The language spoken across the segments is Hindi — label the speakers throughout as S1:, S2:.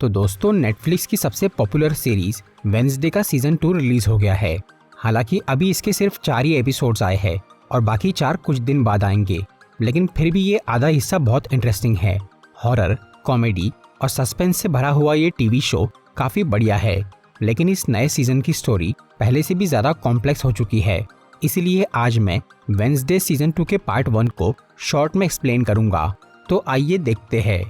S1: तो दोस्तों, नेटफ्लिक्स की सबसे पॉपुलर सीरीज वेंसडे का सीजन 2 रिलीज हो गया है। हालांकि अभी इसके सिर्फ 4 ही एपिसोड्स आए हैं और बाकी 4 कुछ दिन बाद आएंगे, लेकिन फिर भी ये आधा हिस्सा बहुत इंटरेस्टिंग है। हॉरर, कॉमेडी और सस्पेंस से भरा हुआ ये टीवी शो काफी बढ़िया है, लेकिन इस नए सीजन की स्टोरी पहले से भी ज्यादा कॉम्प्लेक्स हो चुकी है। इसीलिए आज मैं वेंसडे सीजन 2 के पार्ट 1 को शॉर्ट में एक्सप्लेन करूंगा। तो आइए देखते हैं।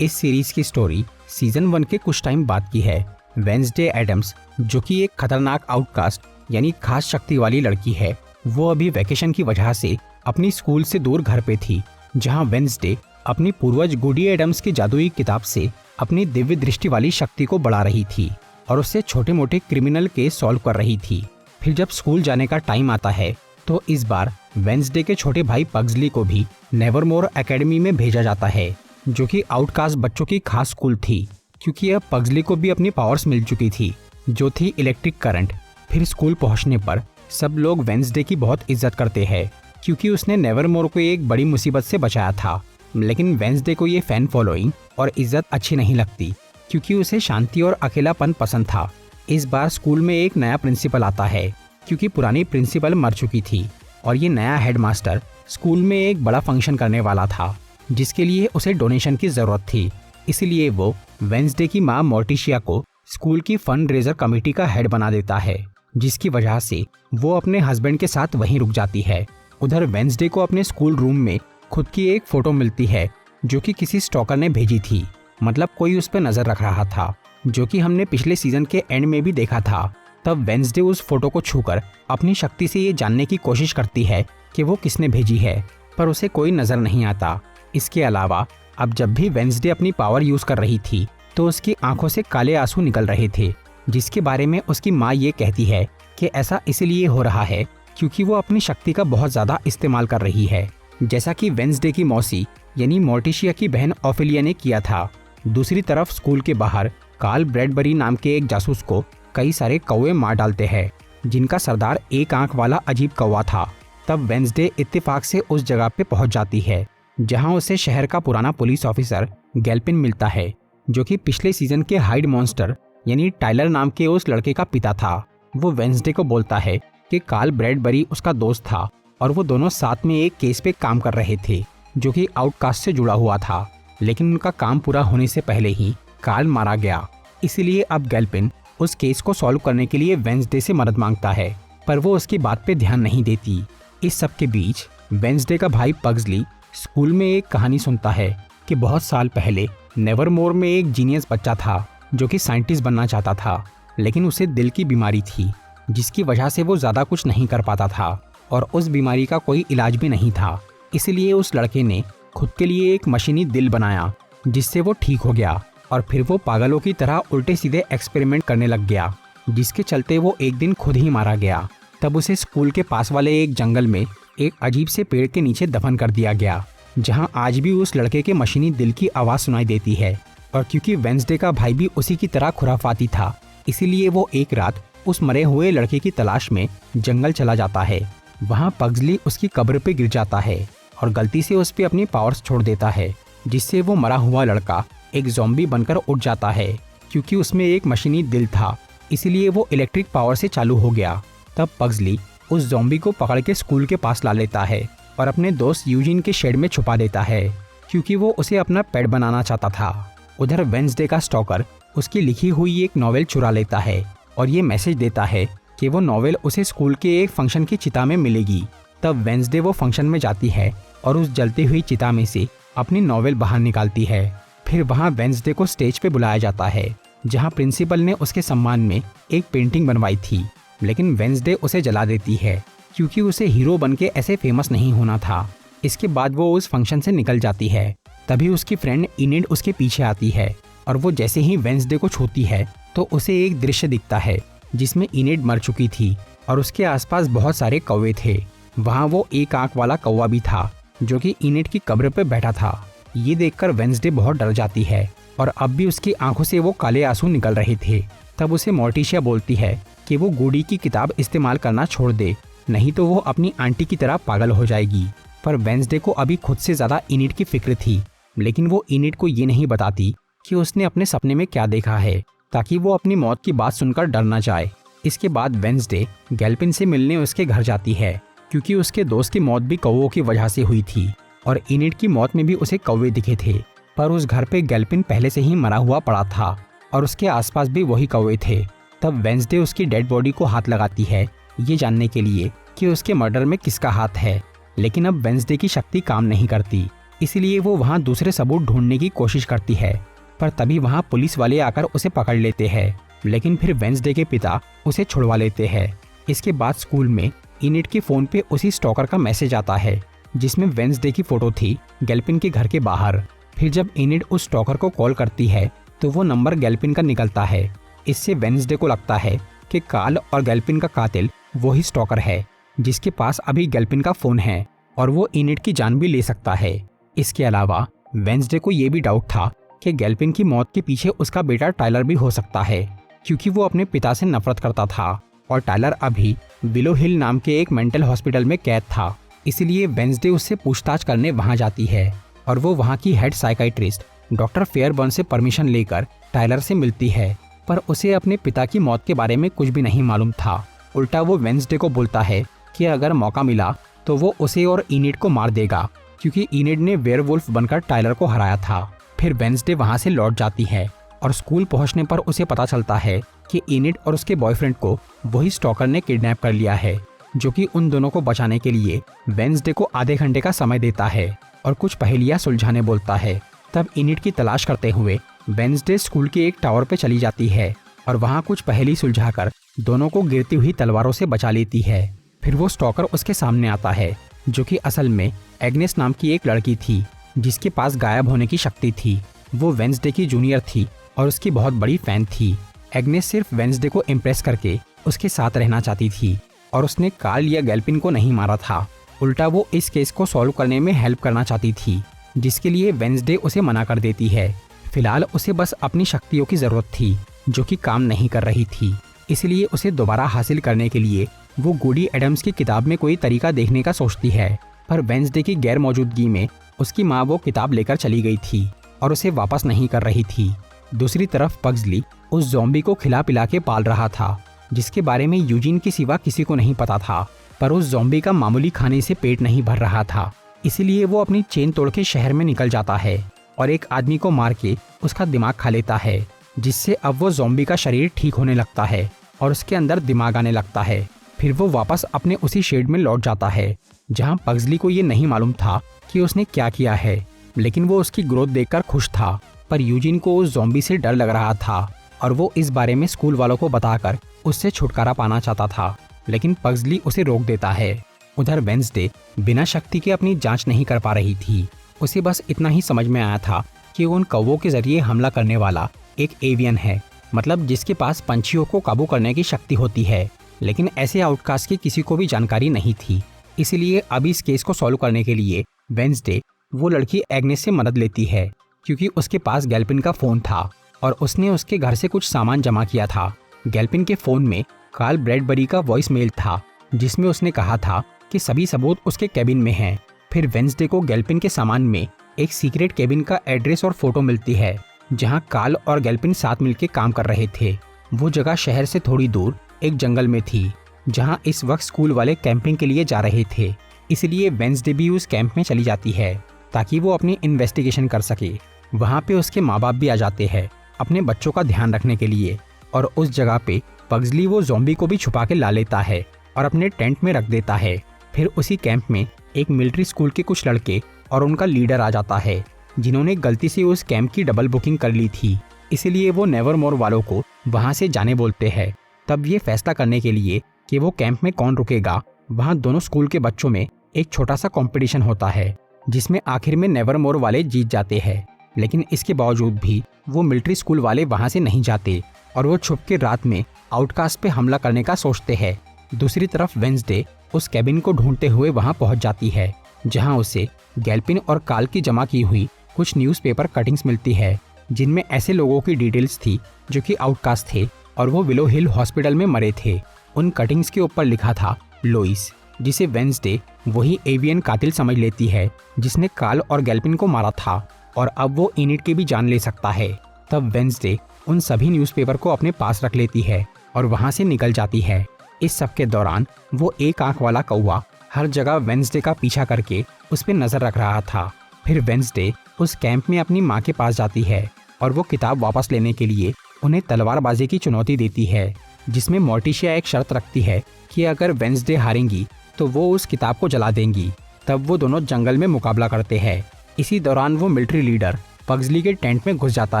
S1: इस सीरीज की स्टोरी सीजन 1 के कुछ टाइम बाद की है। वेंसडे एडम्स, जो कि एक खतरनाक आउटकास्ट यानी खास शक्ति वाली लड़की है, वो अभी वैकेशन की वजह से अपनी स्कूल से दूर घर पे थी, जहां वेंसडे अपनी पूर्वज गुडी एडम्स की जादुई किताब से अपनी दिव्य दृष्टि वाली शक्ति को बढ़ा रही थी और उससे छोटे मोटे क्रिमिनल केस सॉल्व कर रही थी। फिर जब स्कूल जाने का टाइम आता है तो इस बार वेंसडे के छोटे भाई पग्सली को भी नेवरमोर एकेडमी में भेजा जाता है, जो कि आउटकास्ट बच्चों की खास स्कूल थी, क्योंकि अब पग्सली को भी अपनी पावर्स मिल चुकी थी, जो थी इलेक्ट्रिक करंट। फिर स्कूल पहुंचने पर सब लोग वेंसडे की बहुत इज्जत करते हैं, क्योंकि उसने नेवरमोर को एक बड़ी मुसीबत से बचाया था। लेकिन वेंसडे को ये फैन फॉलोइंग और इज्जत अच्छी नहीं लगती, क्योंकि उसे शांति और अकेलापन पसंद था। इस बार स्कूल में एक नया प्रिंसिपल आता है, क्योंकि पुरानी प्रिंसिपल मर चुकी थी और ये नया हेडमास्टर स्कूल में एक बड़ा फंक्शन करने वाला था, जिसके लिए उसे डोनेशन की जरूरत थी। इसलिए वो वेंसडे की मां मोर्टिशिया को स्कूल की फंड रेजर कमेटी का हेड बना देता है, जिसकी वजह से वो अपने हस्बैंड के साथ वहीं रुक जाती है। उधर वेंसडे को अपने स्कूल रूम में खुद की एक फोटो मिलती है, जो कि किसी स्टॉकर ने भेजी थी। मतलब कोई उस पर नजर रख रहा था, जो कि हमने पिछले सीजन के एंड में भी देखा था। तब वेंसडे उस फोटो को छूकर अपनी शक्ति से ये जानने की कोशिश करती है कि वो किसने भेजी है, पर उसे कोई नजर नहीं आता। इसके अलावा अब जब भी वेंसडे अपनी पावर यूज कर रही थी तो उसकी आंखों से काले आंसू निकल रहे थे, जिसके बारे में उसकी माँ ये कहती है कि ऐसा इसलिए हो रहा है क्योंकि वो अपनी शक्ति का बहुत ज्यादा इस्तेमाल कर रही है, जैसा कि वेंसडे की मौसी यानी मोर्टिशिया की बहन ऑफेलिया ने किया था। दूसरी तरफ स्कूल के बाहर कार्ल ब्रैडबरी नाम के एक जासूस को कई सारे कौवे मार डालते हैं, जिनका सरदार एक आंख वाला अजीब कौवा था। तब वेंसडे इत्तेफाक से उस जगह पे पहुंच जाती है, जहां उसे शहर का पुराना पुलिस ऑफिसर गैल्पिन मिलता है, जो कि पिछले सीजन के हाइड मॉन्स्टर यानी टाइलर नाम के उस लड़के का पिता था। वो वेंसडे को बोलता है कि कार्ल ब्रैडबरी उसका दोस्त था और वो दोनों साथ में एक केस पे काम कर रहे थे, जो कि आउटकास्ट से जुड़ा हुआ था। लेकिन उनका काम पूरा होने से पहले ही कार्ल मारा गया। इसीलिए अब गैल्पिन उस केस को सॉल्व करने के लिए वेंसडे से मदद मांगता है, पर वो उसकी बात पे ध्यान नहीं देती। इस सब के बीच वेंसडे का भाई पग्सली स्कूल में एक कहानी सुनता है कि बहुत साल पहले नेवरमोर में एक जीनियस बच्चा था, जो कि साइंटिस्ट बनना चाहता था, लेकिन उसे दिल की बीमारी थी, जिसकी वजह से वो ज़्यादा कुछ नहीं कर पाता था और उस बीमारी का कोई इलाज भी नहीं था। इसलिए उस लड़के ने खुद के लिए एक मशीनी दिल बनाया, जिससे वो ठीक हो गया और फिर वो पागलों की तरह उल्टे सीधे एक्सपेरिमेंट करने लग गया, जिसके चलते वो एक दिन खुद ही मारा गया। तब उसे स्कूल के पास वाले एक जंगल में एक अजीब से पेड़ के नीचे दफन कर दिया गया, जहां आज भी उस लड़के के मशीनी दिल की आवाज़ सुनाई देती है। और क्योंकि वेंसडे का भाई भी उसी की तरह खुराफाती था, इसीलिए वो एक रात उस मरे हुए लड़के की तलाश में जंगल चला जाता है। वहां पग्सली उसकी कब्र पे गिर जाता है और गलती से उस पे अपनी पावर्स छोड़ देता है, जिससे वो मरा हुआ लड़का एक ज़ॉम्बी बनकर उठ जाता है। क्योंकि उसमें एक मशीनी दिल था, इसीलिए वो इलेक्ट्रिक पावर से चालू हो गया। तब पग्सली उस ज़ॉम्बी को पकड़ के स्कूल के पास ला लेता है और अपने दोस्त यूजिन के शेड में छुपा देता है, क्योंकि वो उसे अपना पेट बनाना चाहता था। उधर वेंसडे का स्टॉकर उसकी लिखी हुई एक नॉवेल चुरा लेता है और ये मैसेज देता है कि वो नॉवेल उसे स्कूल के एक फंक्शन की चिता में मिलेगी। तब वेंसडे वो फंक्शन में जाती है और उस जलती हुई चिता में से अपनी नॉवेल बाहर निकालती है। फिर वहाँ वेंसडे को स्टेज पे बुलाया जाता है, जहाँ प्रिंसिपल ने उसके सम्मान में एक पेंटिंग बनवाई थी, लेकिन वेंसडे उसे जला देती है, क्योंकि उसे हीरो बनके ऐसे फेमस नहीं होना था। इसके बाद वो उस फंक्शन से निकल जाती है। तभी उसकी फ्रेंड इनिड उसके पीछे आती है और वो जैसे ही वेंसडे को छूती है तो उसे एक दृश्य दिखता है, जिसमें इनिड मर चुकी थी और उसके आसपास बहुत सारे कौवे थे। वहाँ वो एक आंख वाला कौवा भी था, जो कि इनिड की कब्र पर बैठा था। ये देखकर वेंसडे बहुत डर जाती है और अब भी उसकी आंखों से वो काले आंसू निकल रहे थे। तब उसे मोर्टिशिया बोलती है कि वो गुडी की किताब इस्तेमाल करना छोड़ दे नहीं तो वो अपनी आंटी की तरह पागल हो जाएगी। पर वेंसडे को अभी खुद से ज़्यादा इनिड की फिक्र थी, लेकिन वो इनिड को ये नहीं बताती कि उसने अपने सपने में क्या देखा है, ताकि वो अपनी मौत की बात सुनकर डर ना जाए। इसके बाद वेंसडे गैल्पिन से मिलने उसके घर जाती है, क्योंकि उसके दोस्त की मौत भी कौवों की वजह से हुई थी और इनिड की मौत में भी उसे कौवे दिखे थे। पर उस घर पे गैल्पिन पहले से ही मरा हुआ पड़ा था और उसके आसपास भी वही कौवे थे। तब वेंसडे उसकी डेड बॉडी को हाथ लगाती है, ये जानने के लिए कि उसके मर्डर में किसका हाथ है। लेकिन अब वेंसडे की शक्ति काम नहीं करती, इसलिए वो वहाँ दूसरे सबूत ढूंढने की कोशिश करती है। पर तभी वहाँ पुलिस वाले आकर उसे पकड़ लेते हैं, लेकिन फिर वेंसडे के पिता उसे छुड़वा लेते हैं। इसके बाद स्कूल में इनिड के फ़ोन पे उसी स्टॉकर का मैसेज आता है, जिसमें वेंसडे की फ़ोटो थी गैल्पिन के घर के बाहर। फिर जब इनिड उस स्टॉकर को कॉल करती है तो वो नंबर गैल्पिन का निकलता है। इससे वेंसडे को लगता है कि कार्ल और गैल्पिन का कातिल वही स्टॉकर है, जिसके पास अभी गैल्पिन का फ़ोन है और वो इनिड की जान भी ले सकता है। इसके अलावा वेंसडे को ये भी डाउट था कि गैल्पिन की मौत के पीछे उसका बेटा टाइलर भी हो सकता है, क्योंकि वो अपने पिता से नफरत करता था और टाइलर अभी विलो हिल नाम के एक मेंटल हॉस्पिटल में कैद था। इसलिए वेंसडे उससे पूछताछ करने वहां जाती है और वो वहां की हेड साइकाइट्रिस्ट डॉक्टर फेयरबर्न से परमिशन लेकर टाइलर से मिलती है। पर उसे अपने पिता की मौत के बारे में कुछ भी नहीं मालूम था। उल्टा वो वेंसडे को बोलता है कि अगर मौका मिला तो वो उसे और इनिड को मार देगा, क्योंकि इनिड ने वेयरवुल्फ बनकर टाइलर को हराया था। फिर वेंसडे वहां से लौट जाती है और स्कूल पहुंचने पर उसे पता चलता है कि इनिड और उसके बॉयफ्रेंड को वही स्टॉकर ने किडनैप कर लिया है, जो कि उन दोनों को बचाने के लिए वेंसडे को आधे घंटे का समय देता है और कुछ पहेलियां सुलझाने बोलता है। तब इनिड की तलाश करते हुए वेंसडे स्कूल के एक टावर पे चली जाती है और वहां कुछ पहेली सुलझाकर दोनों को गिरती हुई तलवारों से बचा लेती है। फिर वो स्टॉकर उसके सामने आता है, जो कि असल में एग्नेस नाम की एक लड़की थी, जिसके पास गायब होने की शक्ति थी। वो वेंसडे की जूनियर थी और उसकी बहुत बड़ी फैन थी। एग्नेस सिर्फ वेंसडे को इम्प्रेस करके उसके साथ रहना चाहती थी और उसने कार्ल या गैल्पिन को नहीं मारा था। उल्टा वो इस केस को सॉल्व करने में हेल्प करना चाहती थी, जिसके लिए वेंसडे उसे मना कर देती है। फिलहाल उसे बस अपनी शक्तियों की जरूरत थी, जो कि काम नहीं कर रही थी। इसलिए उसे दोबारा हासिल करने के लिए वो गूडी एडम्स की किताब में कोई तरीका देखने का सोचती है। पर वेंसडे की गैर मौजूदगी में उसकी माँ वो किताब लेकर चली गई थी और उसे वापस नहीं कर रही थी। दूसरी तरफ पग्सली उस ज़ॉम्बी को खिला पिला के पाल रहा था, जिसके बारे में यूजीन के सिवा किसी को नहीं पता था। पर उस ज़ॉम्बी का मामूली खाने से पेट नहीं भर रहा था, इसीलिए वो अपनी चेन तोड़ के शहर में निकल जाता है और एक आदमी को मार के उसका दिमाग खा लेता है, जिससे अब वो ज़ॉम्बी का शरीर ठीक होने लगता है और उसके अंदर दिमाग आने लगता है। फिर वो वापस अपने उसी शेड में लौट जाता है, जहाँ पग्सली को ये नहीं मालूम था कि उसने क्या किया है, लेकिन वो उसकी ग्रोथ देखकर खुश था। पर यूजीन को उस ज़ॉम्बी से डर लग रहा था और वो इस बारे में स्कूल वालों को बताकर उससे छुटकारा पाना चाहता था, लेकिन पग्सली उसे रोक देता है। उधर वेंसडे बिना शक्ति के अपनी जांच नहीं कर पा रही थी। उसे बस इतना ही समझ में आया था कि उन कौवों के जरिए हमला करने वाला एक एवियन है, मतलब जिसके पास पंछियों को काबू करने की शक्ति होती है। लेकिन ऐसे आउटकास्ट की किसी को भी जानकारी नहीं थी। इसलिए अब इस केस को सॉल्व करने के लिए वेंसडे वो लड़की एग्नेस से मदद लेती है, क्योंकि उसके पास गैल्पिन का फ़ोन था और उसने उसके घर से कुछ सामान जमा किया था। गैल्पिन के फ़ोन में कार्ल ब्रैडबरी का वॉइस मेल था, जिसमें उसने कहा था कि सभी सबूत उसके कैबिन में हैं। फिर वेंसडे को गैल्पिन के सामान में एक सीक्रेट कैबिन का एड्रेस और फोटो मिलती है, जहां कार्ल और गैल्पिन साथ मिलकर काम कर रहे थे। वो जगह शहर से थोड़ी दूर एक जंगल में थी, जहां इस वक्त स्कूल वाले कैंपिंग के लिए जा रहे थे। इसलिए वेंसडे भी उस कैंप में चली जाती है ताकि वो अपनी इन्वेस्टिगेशन कर सके। वहाँ पे उसके माँ बाप भी आ जाते हैं अपने बच्चों का ध्यान रखने के लिए, और उस जगह पे पग्सली वो ज़ॉम्बी को भी छुपा के ला लेता है और अपने टेंट में रख देता है। फिर उसी कैंप में एक मिलिट्री स्कूल के कुछ लड़के और उनका लीडर आ जाता है, जिन्होंने गलती से उस कैंप की डबल बुकिंग कर ली थी। इसलिए वो नेवरमोर वालों को वहाँ से जाने बोलते हैं। तब ये फैसला करने के लिए कि वो कैंप में कौन रुकेगा, वहाँ दोनों स्कूल के बच्चों में एक छोटा सा कंपटीशन होता है, जिसमें आखिर में नेवरमोर वाले जीत जाते हैं। लेकिन इसके बावजूद भी वो मिलिट्री स्कूल वाले वहाँ से नहीं जाते और वो छुप के रात में आउटकास्ट पे हमला करने का सोचते हैं। दूसरी तरफ वेंसडे उस कैबिन को ढूंढते हुए वहाँ पहुँच जाती है, जहाँ उसे गैल्पिन और कार्ल की जमा की हुई कुछ न्यूज़पेपर कटिंग्स मिलती है, जिनमें ऐसे लोगों की डिटेल्स थी जो कि आउटकास्ट थे और वो विलो हिल हॉस्पिटल में मरे थे। उन कटिंग्स के ऊपर लिखा था लोइस। जिसे वेंसडे वही एवियन कातिल समझ लेती है जिसने कार्ल और गैल्पिन को मारा था और अब वो इनिट की भी जान ले सकता है। तब वेंसडे उन सभी न्यूज़पेपर को अपने पास रख लेती है और वहाँ से निकल जाती है। इस सब के दौरान वो एक आंख वाला कौवा हर जगह वेंसडे का पीछा करके उस पर नजर रख रहा था। फिर वेंसडे उस कैंप में अपनी माँ के पास जाती है और वो किताब वापस लेने के लिए उन्हें तलवारबाजी की चुनौती देती है, जिसमें मोर्टिशिया एक शर्त रखती है कि अगर वेंसडे हारेंगी तो वो उस किताब को जला देंगी। तब वो दोनों जंगल में मुकाबला करते हैं। इसी दौरान वो मिलिट्री लीडर पग्सली के टेंट में घुस जाता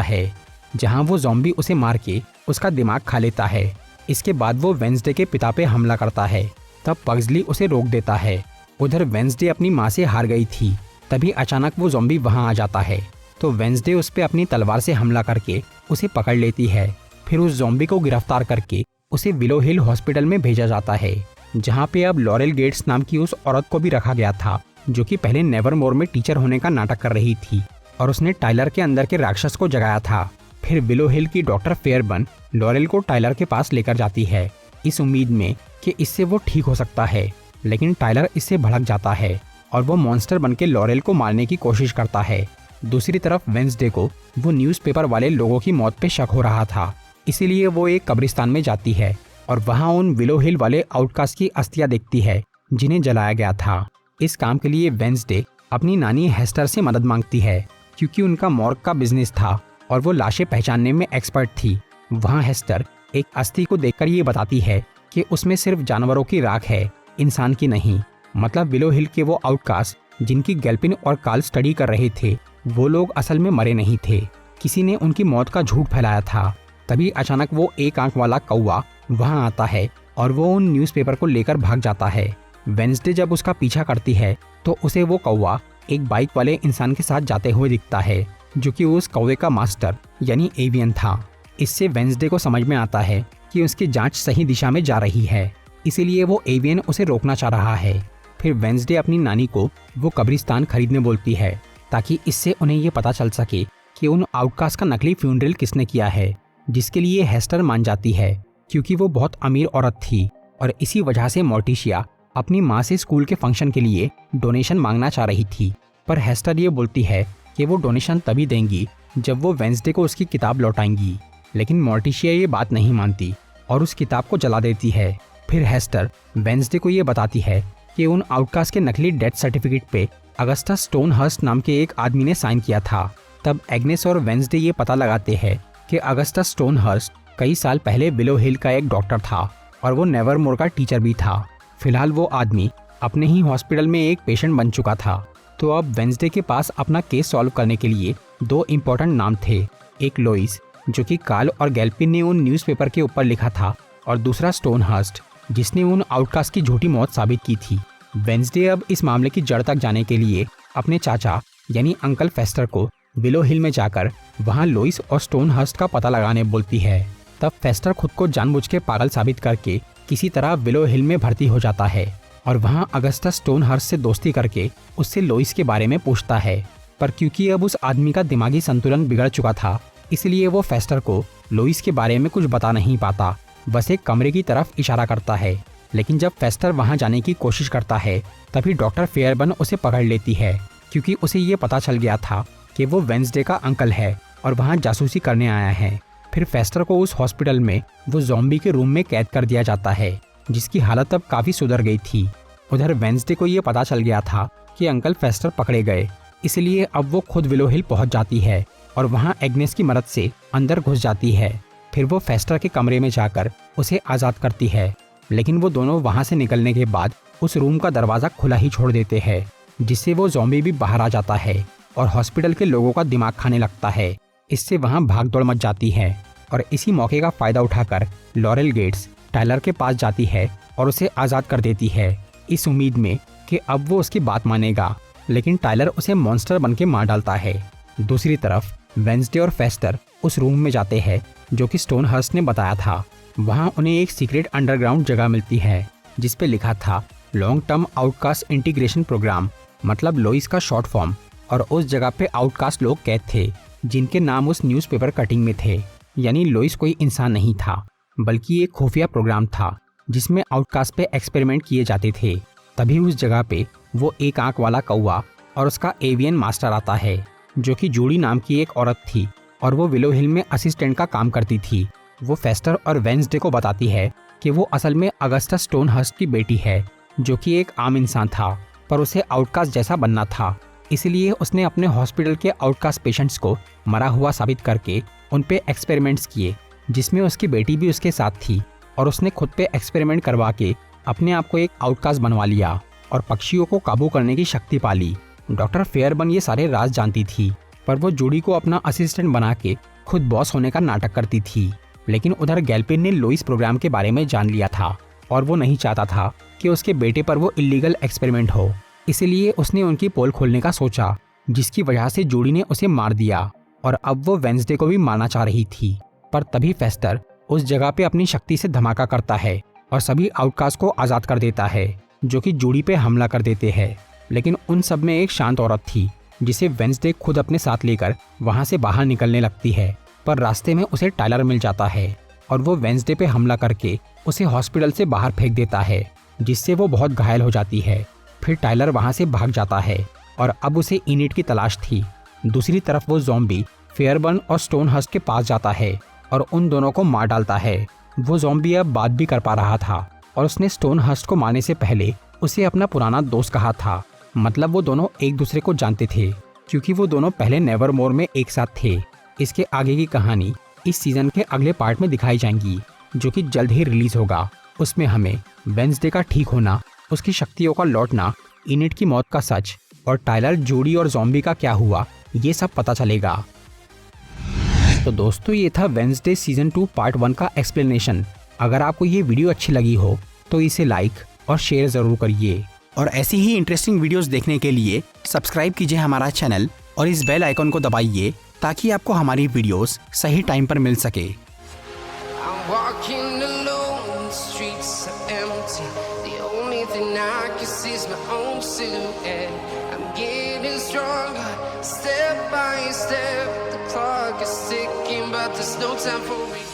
S1: है, जहां वो ज़ॉम्बी उसे मार के उसका दिमाग खा लेता है। इसके बाद वो वेंसडे के पिता पे हमला करता है। तब पग्सली उसे रोक देता है। उधर वेंसडे अपनी माँ से हार गई थी। तभी अचानक वो ज़ॉम्बी वहां आ जाता है तो वेंसडे उस पर अपनी तलवार से हमला करके उसे पकड़ लेती है। फिर उस ज़ॉम्बी को गिरफ्तार करके उसे विलो हिल हॉस्पिटल में भेजा जाता है, जहां पे अब लॉरेल गेट्स नाम की उस औरत को भी रखा गया था जो कि पहले नेवरमोर में टीचर होने का नाटक कर रही थी और उसने टाइलर के अंदर के राक्षस को जगाया था। फिर विलो हिल की डॉक्टर फेयरबर्न लॉरेल को टाइलर के पास लेकर जाती है, इस उम्मीद में कि इससे वो ठीक हो सकता है, लेकिन टाइलर इससे भड़क जाता है और वो मॉन्स्टर बनके लॉरेल को मारने की कोशिश करता है। दूसरी तरफ वेंसडे को वो न्यूज़पेपर वाले लोगों की मौत पे शक हो रहा था, इसीलिए वो एक कब्रिस्तान में जाती है और वहाँ उन विलो हिल वाले आउटकास्ट की अस्थियां देखती है जिन्हें जलाया गया था। इस काम के लिए वेंसडे अपनी नानी हेस्टर से मदद मांगती है, क्योंकि उनका मॉर्ग का बिजनेस था और वो लाशें पहचानने में एक्सपर्ट थी। वहाँ हेस्टर एक अस्थि को देखकर ये बताती है कि उसमें सिर्फ जानवरों की राख है, इंसान की नहीं। मतलब विलो हिल के वो आउटकास्ट जिनकी गैल्पिन और कार्ल स्टडी कर रहे थे, वो लोग असल में मरे नहीं थे, किसी ने उनकी मौत का झूठ फैलाया था। तभी अचानक वो एक आंख वाला कौवा वहां आता है और वो उन न्यूज़पेपर को लेकर भाग जाता है। वेंसडे जब उसका पीछा करती है तो उसे वो कौवा एक बाइक वाले इंसान के साथ जाते हुए दिखता है, जो कि उस कौवे का मास्टर यानी एवियन था। इससे वेंसडे को समझ में आता है कि उसकी जांच सही दिशा में जा रही है, इसीलिए वो एवियन उसे रोकना चाह रहा है। फिर वेंसडे अपनी नानी को वो कब्रिस्तान खरीदने बोलती है, ताकि इससे उन्हें ये पता चल सके कि उन आउटकास्ट का नकली फ्यूनरल किसने किया है, जिसके लिए हेस्टर मान जाती है, क्योंकि वो बहुत अमीर औरत थी और इसी वजह से मोर्टिशिया अपनी माँ से स्कूल के फंक्शन के लिए डोनेशन मांगना चाह रही थी। पर हेस्टर ये बोलती है कि वो डोनेशन तभी देंगी जब वो वेंसडे को उसकी किताब लौटाएंगी, लेकिन मोर्टिशिया ये बात नहीं मानती और उस किताब को जला देती है। फिर हेस्टर वेंसडे को ये बताती है कि उन आउटकास्ट के नकली डेथ सर्टिफिकेट पे अगस्टा स्टोनहर्स्ट नाम के एक आदमी ने साइन किया था। तब एग्नेस और वेंसडे ये पता लगाते हैं कि अगस्टा स्टोनहर्स्ट कई साल पहले विलो हिल का एक डॉक्टर था और वो नेवरमोर का टीचर भी था। फिलहाल वो आदमी अपने ही हॉस्पिटल में एक पेशेंट बन चुका था। तो अब वेंसडे के पास अपना केस सॉल्व करने के लिए दो इम्पोर्टेंट नाम थे, एक लोइस जो कि कार्ल और गैल्पिन ने उन न्यूज़पेपर के ऊपर लिखा था और दूसरा स्टोनहर्स्ट जिसने उन आउटकास्ट की झूठी मौत साबित की थी। वेंसडे अब इस मामले की जड़ तक जाने के लिए अपने चाचा यानी अंकल फेस्टर को विलो हिल में जाकर वहां लोइस और स्टोनहर्स्ट का पता लगाने बोलती है। तब फेस्टर खुद को जानबूझ के पागल साबित करके किसी तरह विलो हिल में भर्ती हो जाता है और वहां अगस्टा स्टोनहर्स्ट से दोस्ती करके उससे लोइस के बारे में पूछता है। पर क्योंकि अब उस आदमी का दिमागी संतुलन बिगड़ चुका था, इसलिए वो फेस्टर को लोइस के बारे में कुछ बता नहीं पाता, बस एक कमरे की तरफ इशारा करता है। लेकिन जब फेस्टर वहां जाने की कोशिश करता है तभी डॉक्टर फेयरबर्न उसे पकड़ लेती है, क्योंकि उसे ये पता चल गया था कि वो वेंसडे का अंकल है और वहां जासूसी करने आया है। फिर फेस्टर को उस हॉस्पिटल में वो ज़ॉम्बी के रूम में कैद कर दिया जाता है, जिसकी हालत अब काफ़ी सुधर गई थी। उधर वेंसडे को ये पता चल गया था कि अंकल फेस्टर पकड़े गए, इसलिए अब वो खुद विलो हिल पहुंच जाती है और वहां एग्नेस की मदद से अंदर घुस जाती है। फिर वो फेस्टर के कमरे में जाकर उसे आज़ाद करती है, लेकिन वो दोनों वहां से निकलने के बाद उस रूम का दरवाज़ा खुला ही छोड़ देते हैं, जिससे वो ज़ॉम्बी भी बाहर आ जाता है और हॉस्पिटल के लोगों का दिमाग खाने लगता है। इससे वहां भागदौड़ मच जाती है और इसी मौके का फ़ायदा उठाकर लॉरेल गेट्स टाइलर के पास जाती है और उसे आज़ाद कर देती है, इस उम्मीद में कि अब वो उसकी बात मानेगा, लेकिन टाइलर उसे मॉन्स्टर बनके मार डालता है। दूसरी तरफ वेंसडे और फेस्टर उस रूम में जाते हैं जो कि स्टोनहर्स्ट ने बताया था। वहां उन्हें एक सीक्रेट अंडरग्राउंड जगह मिलती है जिस पे लिखा था long term outcast integration program, मतलब लोइस का शॉर्ट फॉर्म। और उस जगह पे आउटकास्ट लोग कैद थे जिनके नाम उस न्यूज़पेपर कटिंग में थे। यानी लोइस कोई इंसान नहीं था, बल्कि एक खुफिया प्रोग्राम था जिसमें आउटकास्ट पे एक्सपेरिमेंट किए जाते थे। तभी उस जगह पे वो एक आंख वाला कौवा और उसका एवियन मास्टर आता है, जो कि जूडी नाम की एक औरत थी और वो विलो हिल में असिस्टेंट का काम करती थी। वो फेस्टर और वेंसडे को बताती है कि वो असल में अगस्टस स्टोनहर्स्ट की बेटी है, जो कि एक आम इंसान था पर उसे आउटकास्ट जैसा बनना था। इसलिए उसने अपने हॉस्पिटल के आउटकास्ट पेशेंट्स को मरा हुआ साबित करके उन पे एक्सपेरिमेंट्स किए, जिसमें उसकी बेटी भी उसके साथ थी, और उसने खुद पे एक्सपेरिमेंट करवा के अपने आप को एक आउटकास्ट बनवा लिया और पक्षियों को काबू करने की शक्ति पाली। डॉक्टर फेयरबर्न ये सारे राज जानती थी, पर वो जूडी को अपना असिस्टेंट बना के खुद बॉस होने का नाटक करती थी। लेकिन उधर गैल्पिन ने लुइस प्रोग्राम के बारे में जान लिया था और वो नहीं चाहता था कि उसके बेटे पर वो इलीगल एक्सपेरिमेंट हो। इसलिए उसने उनकी पोल खोलने का सोचा, जिसकी वजह से जूडी ने उसे मार दिया और अब वो वेंसडे को भी मारना चाह रही थी। पर तभी फेस्टर उस जगह पे अपनी शक्ति से धमाका करता है और सभी आउटकास्ट को आज़ाद कर देता है, जो कि जूडी पे हमला कर देते हैं। लेकिन उन सब में एक शांत औरत थी, जिसे वेंसडे खुद अपने साथ लेकर वहाँ से बाहर निकलने लगती है। पर रास्ते में उसे टायलर मिल जाता है और वो वेंसडे पे हमला करके उसे हॉस्पिटल से बाहर फेंक देता है, जिससे वो बहुत घायल हो जाती है। फिर टायलर वहाँ से भाग जाता है और अब उसे इनिट की तलाश थी। दूसरी तरफ वो ज़ॉम्बी फेयरबर्न और स्टोनहर्स्ट के पास जाता है और उन दोनों को मार डालता है। वो ज़ॉम्बी अब बात भी कर पा रहा था और उसने स्टोनहर्स्ट को मारने से पहले उसे अपना पुराना दोस्त कहा था। मतलब वो दोनों एक दूसरे को जानते थे, क्योंकि वो दोनों पहले नेवरमोर में एक साथ थे। इसके आगे की कहानी इस सीजन के अगले पार्ट में दिखाई जाएंगी, जो कि जल्द ही रिलीज होगा। उसमें हमें वेंसडे का ठीक होना, उसकी शक्तियों का लौटना, इनिट की मौत का सच और टायलर, जूडी और ज़ॉम्बी का क्या हुआ, ये सब पता चलेगा। तो दोस्तों, ये था वेंसडे सीजन 2 पार्ट 1 का एक्सप्लेनेशन। अगर आपको ये वीडियो अच्छी लगी हो तो इसे लाइक और शेयर ज़रूर करिए, और ऐसी ही इंटरेस्टिंग वीडियोस देखने के लिए सब्सक्राइब कीजिए हमारा चैनल और इस बेल आइकन को दबाइए, ताकि आपको हमारी वीडियोस सही टाइम पर मिल सके।
S2: Step by step, the clock is ticking, but there's no time for me.